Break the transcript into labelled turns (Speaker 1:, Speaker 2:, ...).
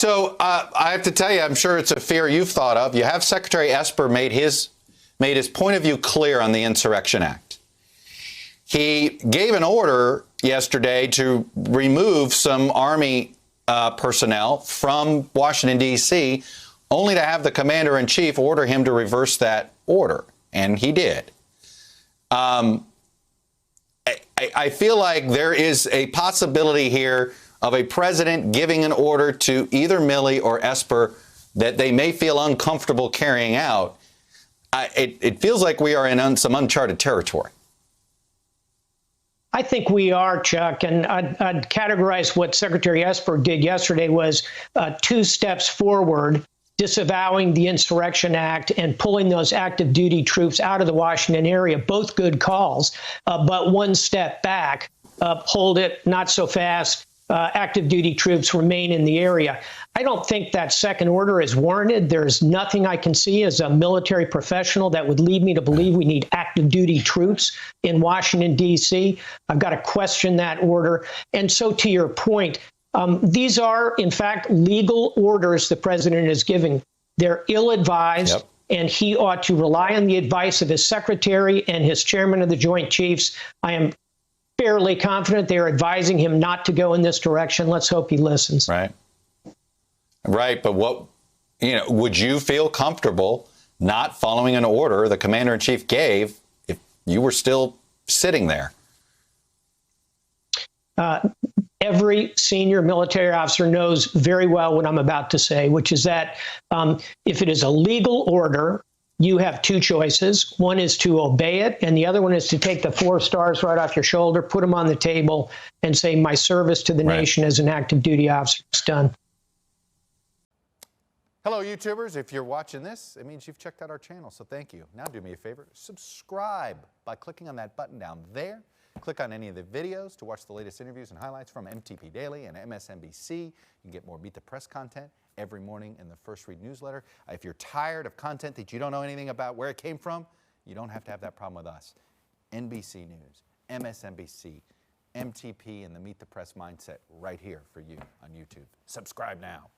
Speaker 1: So I have to tell you, I'm sure it's a fear you've thought of. You have Secretary Esper made his point of view clear on the Insurrection Act. He gave an order yesterday to remove some Army personnel from Washington, D.C., only to have the commander-in-chief order him to reverse that order. And he did. I feel like there is a possibility here of a president giving an order to either Milley or Esper that they may feel uncomfortable carrying out. It feels like we are in some uncharted territory.
Speaker 2: I think we are, Chuck, and I'd categorize what Secretary Esper did yesterday was 2 steps forward, disavowing the Insurrection Act and pulling those active duty troops out of the Washington area. Both good calls, but 1 step back, hold it, not so fast. Active duty troops remain in the area. I don't think that second order is warranted. There's nothing I can see as a military professional that would lead me to believe we need active duty troops in Washington, D.C. I've got to question that order. And so to your point, these are, in fact, legal orders the president is giving. They're ill-advised. Yep. And he ought to rely on the advice of his secretary and his chairman of the Joint Chiefs. I am fairly confident they're advising him not to go in this direction. Let's hope he listens.
Speaker 1: Right. Right. But would you feel comfortable not following an order the commander in chief gave if you were still sitting there?
Speaker 2: Every senior military officer knows very well what I'm about to say, which is that if it is a legal order, you have 2 choices. One is to obey it, and the other one is to take the 4 stars right off your shoulder, put them on the table, and say, my service to the nation as an active duty officer is done.
Speaker 1: Hello, YouTubers. If you're watching this, it means you've checked out our channel, so thank you. Now do me a favor, subscribe by clicking on that button down there. Click on any of the videos to watch the latest interviews and highlights from MTP Daily and MSNBC. You can get more Meet the Press content every morning in the First Read newsletter. If you're tired of content that you don't know anything about where it came from, you don't have to have that problem with us. NBC News, MSNBC, MTP, and the Meet the Press mindset right here for you on YouTube. Subscribe now.